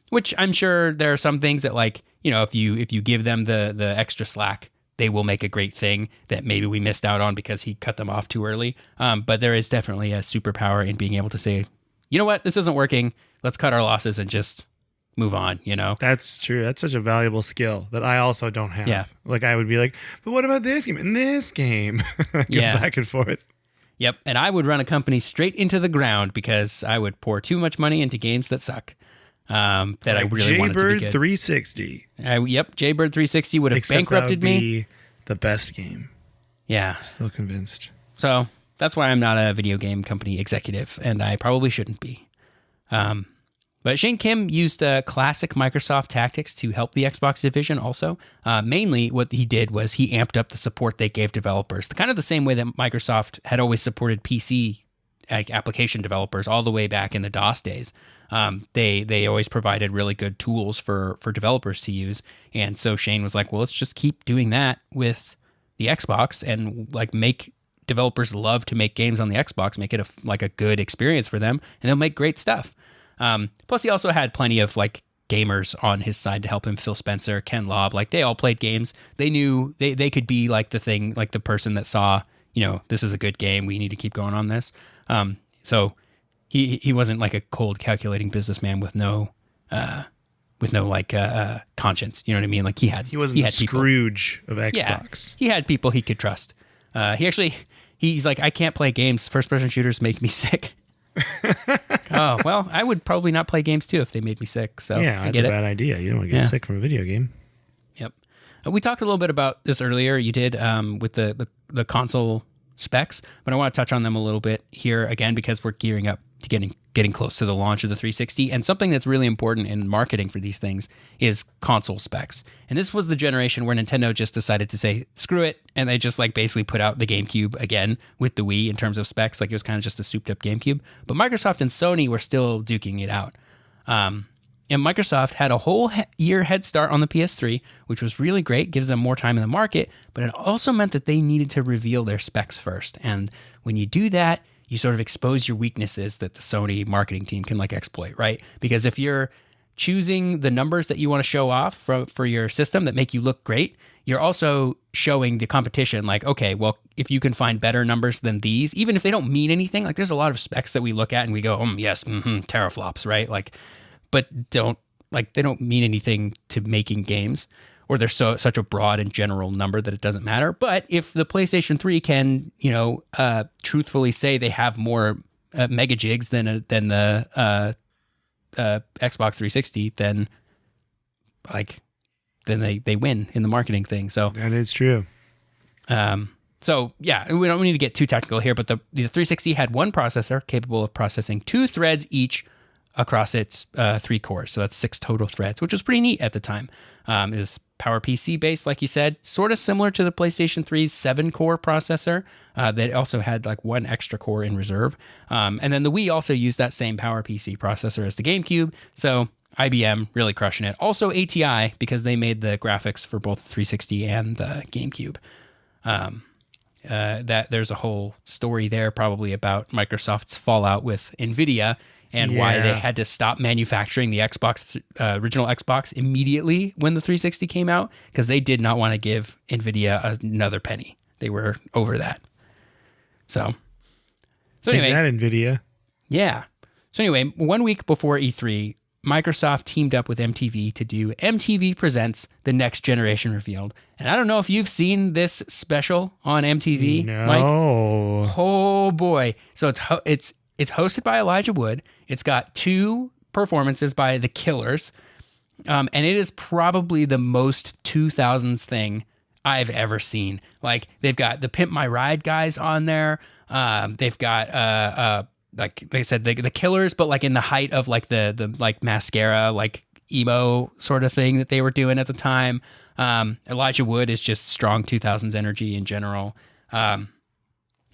[SPEAKER 1] Which I'm sure there are some things that, like, you know, if you give them the extra slack, they will make a great thing that maybe we missed out on because he cut them off too early. But there is definitely a superpower in being able to say, you know what, this isn't working. Let's cut our losses and just move on, you know?
[SPEAKER 2] That's true. That's such a valuable skill that I also don't have.
[SPEAKER 1] Yeah.
[SPEAKER 2] Like I would be like, but what about this game? And this game?
[SPEAKER 1] Yeah.
[SPEAKER 2] Back and forth.
[SPEAKER 1] Yep. And I would run a company straight into the ground because I would pour too much money into games that suck. That like I really wanted to be good.
[SPEAKER 2] Jaybird 360.
[SPEAKER 1] Yep, Jaybird 360 would have bankrupted me.
[SPEAKER 2] Be the best game.
[SPEAKER 1] Yeah.
[SPEAKER 2] Still convinced.
[SPEAKER 1] So that's why I'm not a video game company executive, and I probably shouldn't be. But Shane Kim used classic Microsoft tactics to help the Xbox division also. Mainly what he did was he amped up the support they gave developers, kind of the same way that Microsoft had always supported PC application developers all the way back in the DOS days. They always provided really good tools for developers to use. And so Shane was like, well, let's just keep doing that with the Xbox and like make developers love to make games on the Xbox, make it a good experience for them, and they'll make great stuff. Plus he also had plenty of like gamers on his side to help him. Phil Spencer, Ken Lobb, like they all played games. They knew they could be like the thing, like the person that saw, you know, this is a good game, we need to keep going on this. So he wasn't like a cold calculating businessman with no conscience. You know what I mean? Like he
[SPEAKER 2] wasn't the
[SPEAKER 1] people.
[SPEAKER 2] Scrooge of Xbox.
[SPEAKER 1] Yeah, he had people he could trust. He's like, I can't play games. First person shooters make me sick. Oh, well, I would probably not play games too if they made me sick. So
[SPEAKER 2] yeah, that's a bad idea. You don't want to get sick from a video game.
[SPEAKER 1] Yep. We talked a little bit about this earlier. You did with the console specs, but I want to touch on them a little bit here again because we're gearing up to getting close to the launch of the 360. And something that's really important in marketing for these things is console specs. And this was the generation where Nintendo just decided to say, screw it. And they just like basically put out the GameCube again with the Wii in terms of specs. Like it was kind of just a souped up GameCube. But Microsoft and Sony were still duking it out. And Microsoft had a whole year head start on the PS3, which was really great, gives them more time in the market, but it also meant that they needed to reveal their specs first. And when you do that, you sort of expose your weaknesses that the Sony marketing team can like exploit, right? Because if you're choosing the numbers that you want to show off for your system that make you look great, you're also showing the competition like, okay, well, if you can find better numbers than these, even if they don't mean anything, like there's a lot of specs that we look at and we go, yes, teraflops, right? Like, but they don't mean anything to making games, or they're such a broad and general number that it doesn't matter. But if the PlayStation 3 can, truthfully say they have more megajigs than the Xbox 360, then they win in the marketing thing. So
[SPEAKER 2] that is true.
[SPEAKER 1] So yeah, we don't need to get too technical here, but the 360 had one processor capable of processing 2 threads each across its 3 cores. So that's 6 total threads, which was pretty neat at the time. It was PowerPC based, like you said, sort of similar to the PlayStation 3's 7-core processor that also had like 1 extra core in reserve. And then the Wii also used that same PowerPC processor as the GameCube. So IBM really crushing it. Also ATI, because they made the graphics for both 360 and the GameCube. That there's a whole story there probably about Microsoft's fallout with NVIDIA and why they had to stop manufacturing the Xbox, original Xbox immediately when the 360 came out, because they did not want to give NVIDIA another penny. They were over that. So anyway.
[SPEAKER 2] Take that, NVIDIA.
[SPEAKER 1] Yeah. So anyway, 1 week before E3, Microsoft teamed up with MTV to do MTV Presents The Next Generation Revealed. And I don't know if you've seen this special on MTV, Mike. Oh boy. So it's hosted by Elijah Wood. It's got 2 performances by The Killers. And it is probably the most 2000s thing I've ever seen. Like, they've got the Pimp My Ride guys on there. They've got like I said, the Killers, but like in the height of like the like mascara, like emo sort of thing that they were doing at the time. Elijah Wood is just strong 2000s energy in general.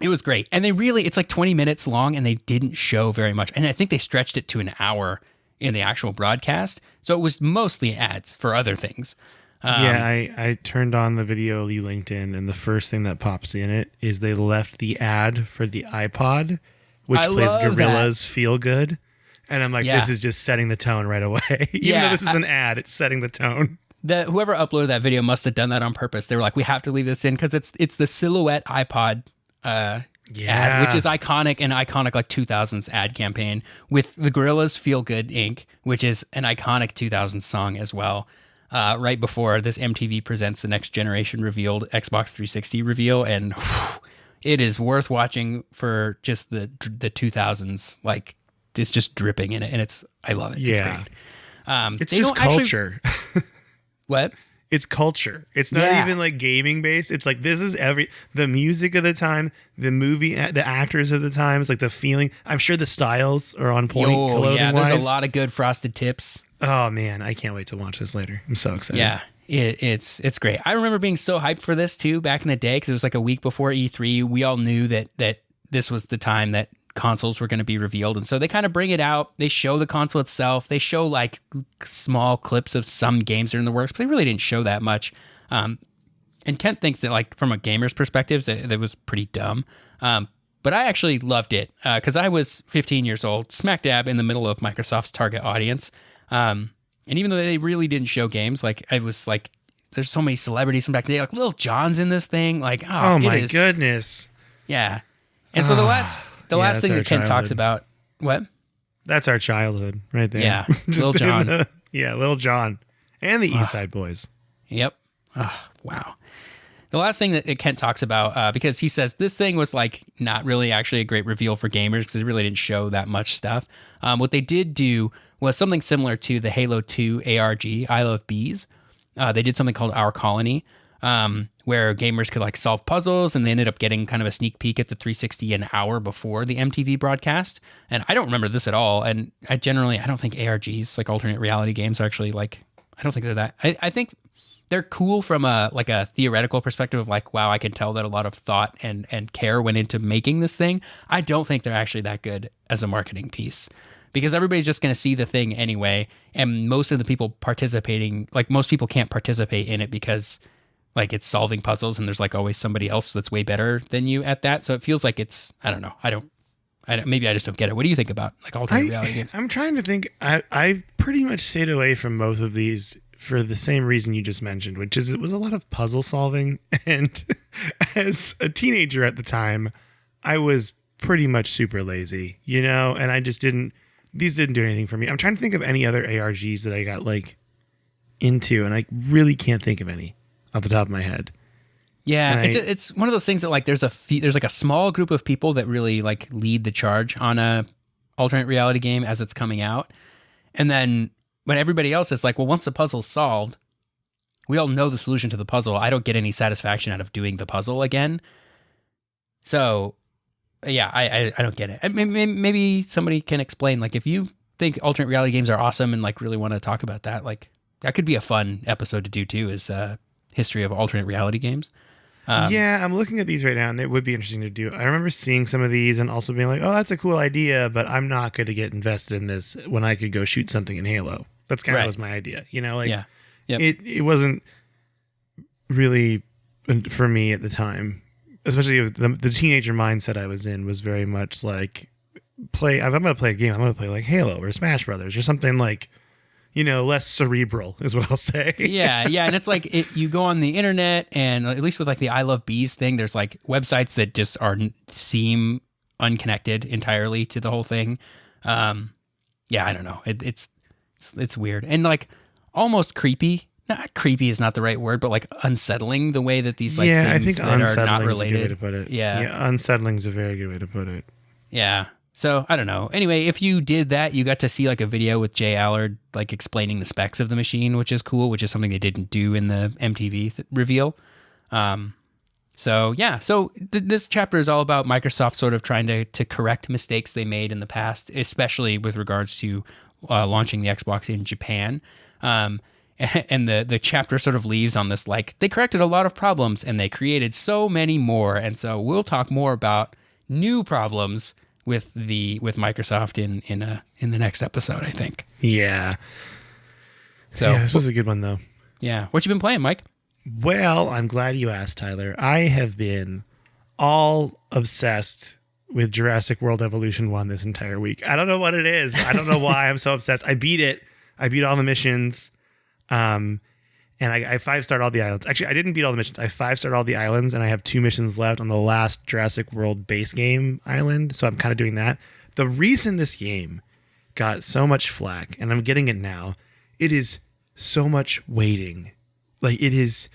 [SPEAKER 1] It was great. And it's like 20 minutes long, and they didn't show very much. And I think they stretched it to an hour in the actual broadcast. So it was mostly ads for other things.
[SPEAKER 2] I turned on the video you linked in, and the first thing that pops in it is they left the ad for the iPod, which plays Gorillaz Feel Good. And I'm like, this is just setting the tone right away. Even though this is an ad, it's setting the tone.
[SPEAKER 1] Whoever uploaded that video must have done that on purpose. They were like, we have to leave this in because it's the silhouette iPod ad, which is iconic like 2000s ad campaign with the Gorillaz Feel Good Inc., which is an iconic 2000s song as well. Right before this MTV Presents The Next Generation revealed Xbox 360 reveal, and it is worth watching for just the 2000s, like it's just dripping in it, and I love it. It's great.
[SPEAKER 2] It's just culture.
[SPEAKER 1] What?
[SPEAKER 2] It's culture. It's not even like gaming based. It's like this is the music of the time, the movie, the actors of the times, like the feeling. I'm sure the styles are on point.
[SPEAKER 1] There's a lot of good frosted tips.
[SPEAKER 2] Oh man, I can't wait to watch this later. I'm so excited.
[SPEAKER 1] Yeah, it's great. I remember being so hyped for this too back in the day because it was like a week before E3. We all knew that this was the time that consoles were going to be revealed, and so they kind of bring it out. They show the console itself. They show like small clips of some games that are in the works, but they really didn't show that much. And Kent thinks that like from a gamer's perspective, that was pretty dumb. But I actually loved it because I was 15 years old, smack dab in the middle of Microsoft's target audience. And even though they really didn't show games, like I was like, there's so many celebrities from back in the day, like Lil Jon's in this thing. Like,
[SPEAKER 2] oh my goodness.
[SPEAKER 1] Yeah. And so the last thing that Ken talks about, what?
[SPEAKER 2] That's our childhood right there.
[SPEAKER 1] Yeah. Lil Jon.
[SPEAKER 2] Lil Jon and the East Side Boys.
[SPEAKER 1] Yep. Oh, wow. The last thing that Kent talks about, because he says this thing was like not really actually a great reveal for gamers because it really didn't show that much stuff. What they did do was something similar to the Halo 2 ARG, I Love Bees. They did something called Our Colony, where gamers could like solve puzzles, and they ended up getting kind of a sneak peek at the 360 an hour before the MTV broadcast. And I don't remember this at all. And I don't think ARGs, like alternate reality games, are actually like, I don't think they're that. I think they're cool from a theoretical perspective of like, wow, I can tell that a lot of thought and care went into making this thing. I don't think they're actually that good as a marketing piece because everybody's just going to see the thing anyway. And most of the people participating, like most people can't participate in it because like it's solving puzzles and there's like always somebody else that's way better than you at that. So it feels like it's, I don't know. Maybe I just don't get it. What do you think about like alternate reality games?
[SPEAKER 2] I'm trying to think. I pretty much stayed away from both of these for the same reason you just mentioned, which is it was a lot of puzzle solving. And as a teenager at the time, I was pretty much super lazy, and I just these didn't do anything for me. I'm trying to think of any other ARGs that I got like into, and I really can't think of any off the top of my head.
[SPEAKER 1] Yeah, it's one of those things that like there's like a small group of people that really like lead the charge on a alternate reality game as it's coming out. And then when everybody else is like, well, once the puzzle's solved, we all know the solution to the puzzle. I don't get any satisfaction out of doing the puzzle again. So yeah, I don't get it. Maybe somebody can explain, like if you think alternate reality games are awesome and like really want to talk about that, like that could be a fun episode to do too, is history of alternate reality games.
[SPEAKER 2] Yeah, I'm looking at these right now, and it would be interesting to do. I remember seeing some of these and also being like, oh, that's a cool idea, but I'm not going to get invested in this when I could go shoot something in Halo. That's kind of was my idea, you know? Like,
[SPEAKER 1] yeah. Yep.
[SPEAKER 2] It wasn't really for me at the time, especially if the teenager mindset I was in was very much like, if I'm going to play a game, I'm going to play like Halo or Smash Brothers or something like, you know, less cerebral is what I'll say.
[SPEAKER 1] Yeah. And it's like, you go on the internet, and at least with like the I Love Bees thing, there's like websites that just seem unconnected entirely to the whole thing. Yeah, I don't know. It's weird and like almost creepy. Not creepy is not the right word, but like unsettling the way that these like things that are not related.
[SPEAKER 2] Is a good way to put it.
[SPEAKER 1] Yeah,
[SPEAKER 2] unsettling is a very good way to put it.
[SPEAKER 1] Yeah. So I don't know. Anyway, if you did that, you got to see like a video with Jay Allard like explaining the specs of the machine, which is cool, which is something they didn't do in the MTV reveal. So yeah, this chapter is all about Microsoft sort of trying to correct mistakes they made in the past, especially with regards to launching the Xbox in Japan. And the chapter sort of leaves on this like they corrected a lot of problems and they created so many more. And so we'll talk more about new problems with Microsoft in the next episode, I think.
[SPEAKER 2] Yeah.
[SPEAKER 1] So
[SPEAKER 2] yeah, this was a good one though.
[SPEAKER 1] Yeah. What you been playing, Mike?
[SPEAKER 2] Well, I'm glad you asked, Tyler. I have been all obsessed with Jurassic World Evolution 1 this entire week. I don't know what it is. I don't know why I'm so obsessed. I beat it. I beat all the missions. And I 5-starred all the islands. Actually, I didn't beat all the missions. I 5-starred all the islands, and I have 2 missions left on the last Jurassic World base game island. So I'm kind of doing that. The reason this game got so much flack, and I'm getting it now, it is so much waiting. Like, it is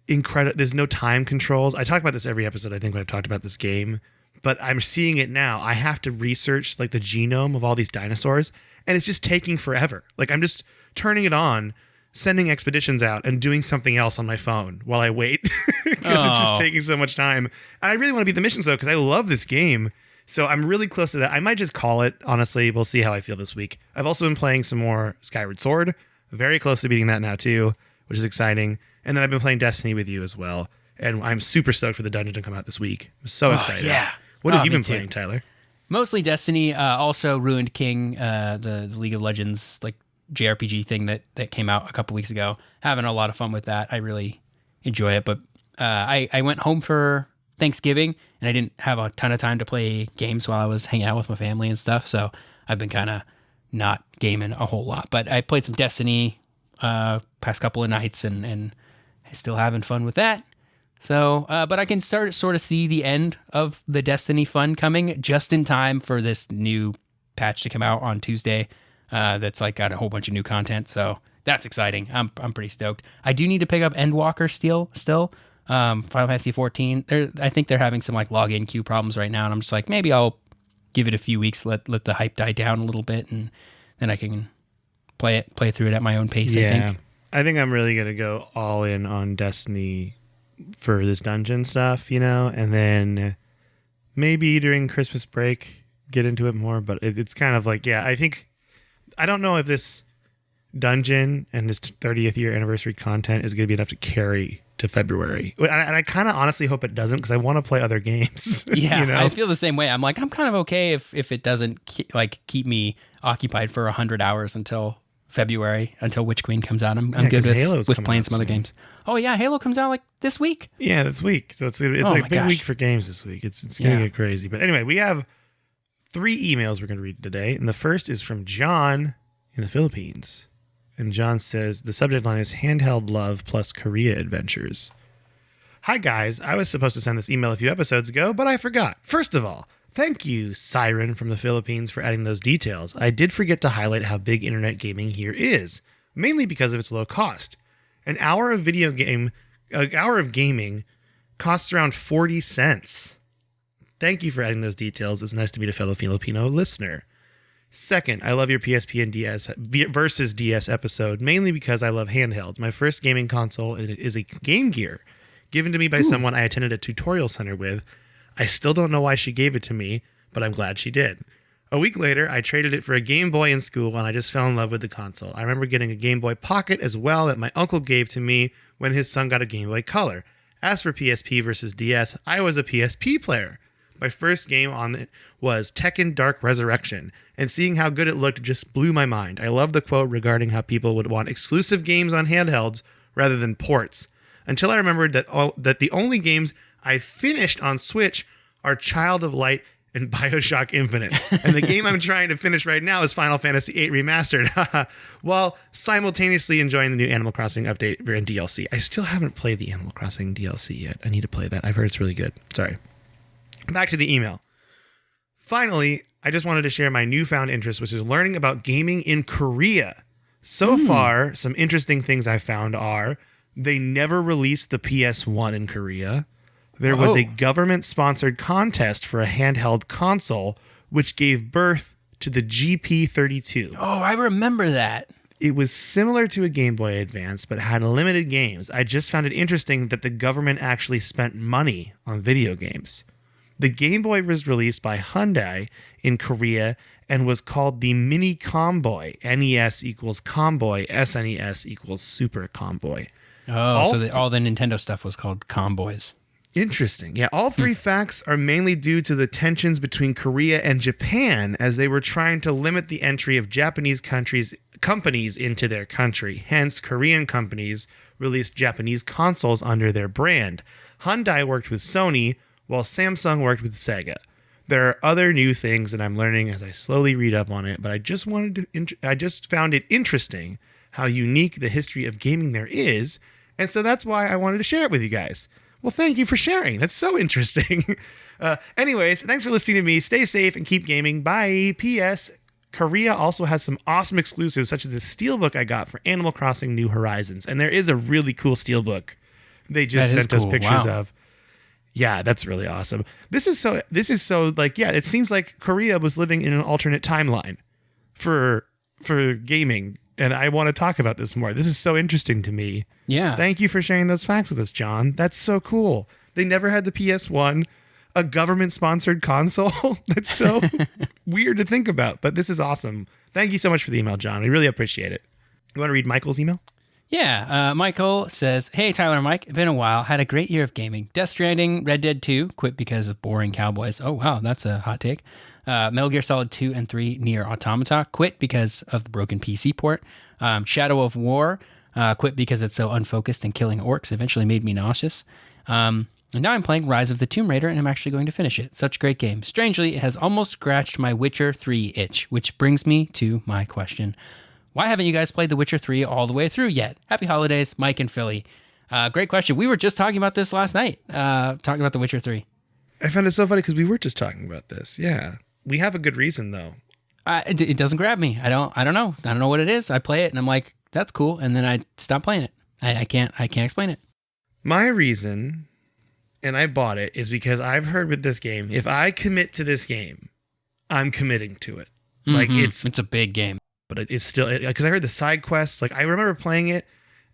[SPEAKER 2] incredible. There's no time controls. I talk about this every episode, I think, when I've talked about this game. But I'm seeing it now. I have to research, like, the genome of all these dinosaurs, and it's just taking forever. Like, I'm just turning it on, sending expeditions out, and doing something else on my phone while I wait because it's just taking so much time. And I really want to beat the missions though because I love this game. So I'm really close to that. I might just call it. Honestly, we'll see how I feel this week. I've also been playing some more Skyward Sword. Very close to beating that now too, which is exciting. And then I've been playing Destiny with you as well. And I'm super stoked for the dungeon to come out this week. I'm so excited.
[SPEAKER 1] Yeah.
[SPEAKER 2] What have you been playing, Tyler?
[SPEAKER 1] Mostly Destiny. Also Ruined King, the League of Legends like JRPG thing that came out a couple weeks ago. Having a lot of fun with that. I really enjoy it. But I went home for Thanksgiving and I didn't have a ton of time to play games while I was hanging out with my family and stuff. So I've been kind of not gaming a whole lot. But I played some Destiny past couple of nights and still having fun with that. So, but I can sort of see the end of the Destiny fun coming just in time for this new patch to come out on Tuesday. That's like got a whole bunch of new content, so that's exciting. I'm pretty stoked. I do need to pick up Endwalker still. Final Fantasy 14. I think they're having some like login queue problems right now, and I'm just like maybe I'll give it a few weeks, let the hype die down a little bit, and then I can play through it at my own pace.
[SPEAKER 2] Yeah, I think I'm really gonna go all in on Destiny for this dungeon stuff, you know, and then maybe during Christmas break get into it more. But it's kind of like I don't know if this dungeon and this 30th year anniversary content is going to be enough to carry to February. And I kind of honestly hope it doesn't because I want to play other games.
[SPEAKER 1] Yeah,
[SPEAKER 2] you know?
[SPEAKER 1] I feel the same way. I'm like, I'm kind of okay if it doesn't keep me occupied for 100 hours until February, until Witch Queen comes out. I'm good with playing some other games. Oh yeah, Halo comes out like this week.
[SPEAKER 2] Yeah, this week. So it's like a big week for games this week. It's going to get crazy. But anyway, we have 3 emails we're going to read today. And the first is from John in the Philippines. And John says, the subject line is Handheld Love plus Korea Adventures. Hi guys, I was supposed to send this email a few episodes ago, but I forgot. First of all, thank you, Siren from the Philippines, for adding those details. I did forget to highlight how big internet gaming here is, mainly because of its low cost. An hour of gaming costs around 40 cents. Thank you for adding those details. It's nice to meet a fellow Filipino listener. Second, I love your PSP and DS versus DS episode, mainly because I love handhelds. My first gaming console is a Game Gear, given to me by someone I attended a tutorial center with. I still don't know why she gave it to me, but I'm glad she did. A week later, I traded it for a Game Boy in school, and I just fell in love with the console. I remember getting a Game Boy Pocket as well that my uncle gave to me when his son got a Game Boy Color. As for PSP versus DS, I was a PSP player. My first game on it was Tekken Dark Resurrection, and seeing how good it looked just blew my mind. I love the quote regarding how people would want exclusive games on handhelds rather than ports, until I remembered that the only games I finished on Switch are Child of Light and BioShock Infinite. And the game I'm trying to finish right now is Final Fantasy VIII Remastered, while simultaneously enjoying the new Animal Crossing update and DLC. I still haven't played the Animal Crossing DLC yet. I need to play that. I've heard it's really good. Sorry. Back to the email. Finally, I just wanted to share my newfound interest, which is learning about gaming in Korea. So far, some interesting things I found are they never released the PS1 in Korea. There was a government-sponsored contest for a handheld console, which gave birth to the GP32.
[SPEAKER 1] Oh, I remember that.
[SPEAKER 2] It was similar to a Game Boy Advance, but had limited games. I just found it interesting that the government actually spent money on video games. The Game Boy was released by Hyundai in Korea and was called the Mini Comboy. NES equals Comboy, SNES equals Super Comboy.
[SPEAKER 1] Oh, so all the Nintendo stuff was called Comboys.
[SPEAKER 2] Interesting. Yeah, all three facts are mainly due to the tensions between Korea and Japan as they were trying to limit the entry of Japanese companies into their country. Hence, Korean companies released Japanese consoles under their brand. Hyundai worked with Sony, while Samsung worked with Sega. There are other new things that I'm learning as I slowly read up on it, but I just found it interesting how unique the history of gaming there is, and so that's why I wanted to share it with you guys. Well, thank you for sharing. That's so interesting. Anyways, thanks for listening to me. Stay safe and keep gaming. Bye. P.S. Korea also has some awesome exclusives, such as the steelbook I got for Animal Crossing New Horizons. And there is a really cool steelbook they just sent us pictures of. Yeah, that's really awesome. This is so like, yeah, it seems like Korea was living in an alternate timeline for gaming. And I want to talk about this more. This is so interesting to me.
[SPEAKER 1] Yeah.
[SPEAKER 2] Thank you for sharing those facts with us, John. That's so cool. They never had the PS1, a government-sponsored console. That's so weird to think about, but this is awesome. Thank you so much for the email, John. We really appreciate it. You want to read Michael's email?
[SPEAKER 1] Yeah. Michael says, hey, Tyler and Mike, been a while. Had a great year of gaming. Death Stranding, Red Dead 2, quit because of boring cowboys. Oh, wow. That's a hot take. Metal Gear Solid 2 and 3, Nier Automata, quit because of the broken PC port. Shadow of War, quit because it's so unfocused and killing orcs eventually made me nauseous. And now I'm playing Rise of the Tomb Raider, and I'm actually going to finish it. Such a great game. Strangely, it has almost scratched my Witcher 3 itch, which brings me to my question. Why haven't you guys played The Witcher 3 all the way through yet? Happy holidays, Mike and Philly. Great question. We were just talking about this last night, talking about The Witcher 3.
[SPEAKER 2] I found it so funny because we were just talking about this. Yeah. We have a good reason, though.
[SPEAKER 1] It doesn't grab me. I don't know. I don't know what it is. I play it, and I'm like, that's cool, and then I stop playing it. I can't explain it.
[SPEAKER 2] My reason, and I bought it, is because I've heard with this game, if I commit to this game, I'm committing to it.
[SPEAKER 1] Mm-hmm.
[SPEAKER 2] Like
[SPEAKER 1] it's a big game.
[SPEAKER 2] But it's still, because I heard the side quests, like I remember playing it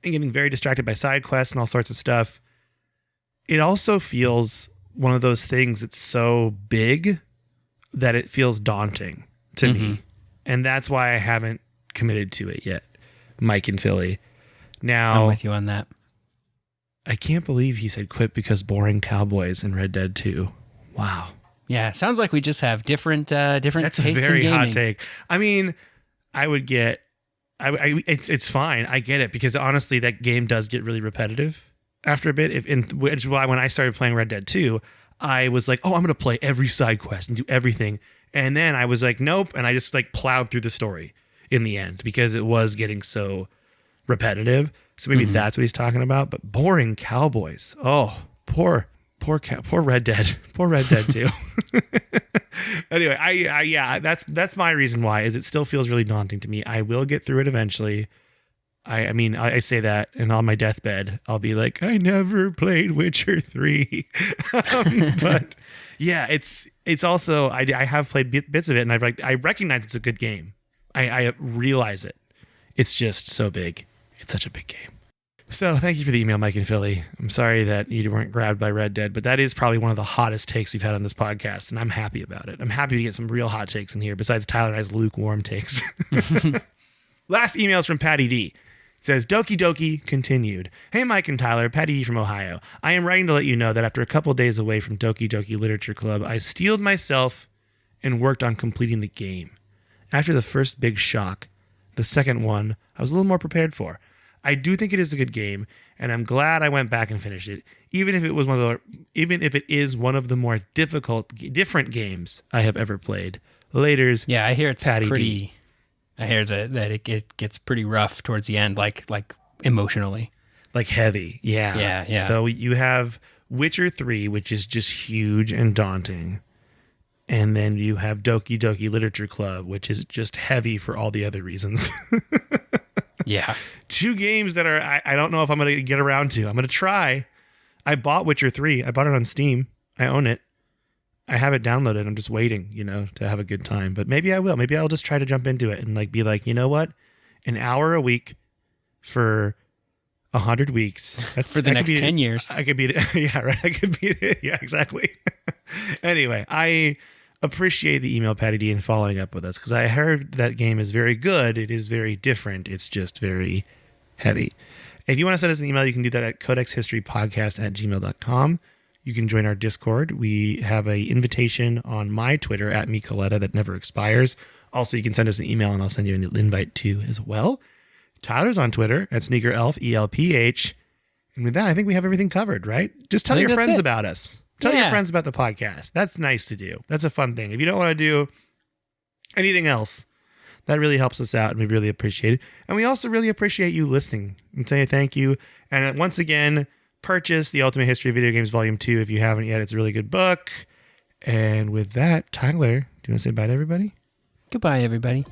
[SPEAKER 2] and getting very distracted by side quests and all sorts of stuff. It also feels one of those things that's so big that it feels daunting to me. And that's why I haven't committed to it yet, Mike and Philly. Now,
[SPEAKER 1] I'm with you on that.
[SPEAKER 2] I can't believe he said quit because boring cowboys in Red Dead 2. Wow.
[SPEAKER 1] Yeah, sounds like we just have different tastes in gaming.
[SPEAKER 2] That's a very hot take. I mean, I would get, it's fine. I get it because honestly, that game does get really repetitive after a bit. Which is why when I started playing Red Dead 2, I was like, oh, I'm going to play every side quest and do everything. And then I was like, nope. And I just like plowed through the story in the end because it was getting so repetitive. So maybe that's what he's talking about. But boring cowboys. Oh, poor Red Dead. Poor Red Dead 2. Anyway, yeah, that's my reason why, is it still feels really daunting to me. I will get through it eventually. I mean, I say that, and on my deathbed, I'll be like, I never played Witcher 3. But yeah, it's also, I have played bits of it, and I recognize it's a good game. I realize it. It's just so big. It's such a big game. So thank you for the email, Mike and Philly. I'm sorry that you weren't grabbed by Red Dead, but that is probably one of the hottest takes we've had on this podcast, and I'm happy about it. I'm happy to get some real hot takes in here, besides Tyler and I's lukewarm takes. Last email is from Patty D. It says, Doki Doki continued. Hey, Mike and Tyler, Patty D from Ohio. I am writing to let you know that after a couple days away from Doki Doki Literature Club, I steeled myself and worked on completing the game. After the first big shock, the second one I was a little more prepared for. I do think it is a good game, and I'm glad I went back and finished it, even if it is one of the more different games I have ever played. Laters.
[SPEAKER 1] Yeah, I hear it's
[SPEAKER 2] Patty
[SPEAKER 1] pretty.
[SPEAKER 2] D.
[SPEAKER 1] I hear that it gets pretty rough towards the end, like emotionally.
[SPEAKER 2] Like heavy. Yeah.
[SPEAKER 1] Yeah.
[SPEAKER 2] So you have Witcher 3, which is just huge and daunting. And then you have Doki Doki Literature Club, which is just heavy for all the other reasons.
[SPEAKER 1] Yeah.
[SPEAKER 2] Two games that I don't know if I'm going to get around to. I'm going to try. I bought Witcher 3. I bought it on Steam. I own it. I have it downloaded. I'm just waiting, to have a good time. But maybe I will. Maybe I'll just try to jump into it and be like, you know what? An hour a week for 100 weeks. That's
[SPEAKER 1] for the next 10 years.
[SPEAKER 2] I could beat it. Yeah, right. I could beat it. Yeah, exactly. Anyway, I appreciate the email, Patty D, and following up with us, because I heard that game is very good. It is very different. It's just very heavy. If you want to send us an email, you can do that at codexhistorypodcast@gmail.com. You can join our Discord. We have an invitation on my Twitter at @MiColetta that never expires. Also, you can send us an email, and I'll send you an invite too as well. Tyler's on Twitter at SneakerElf, ELPH. And with that, I think we have everything covered, right? Just tell your friends about us. Tell your friends about the podcast. That's nice to do. That's a fun thing. If you don't want to do anything else, that really helps us out, and we really appreciate it. And we also really appreciate you listening and saying thank you. And once again, purchase The Ultimate History of Video Games Volume 2 if you haven't yet. It's a really good book. And with that, Tyler, do you want to say bye to everybody?
[SPEAKER 1] Goodbye, everybody.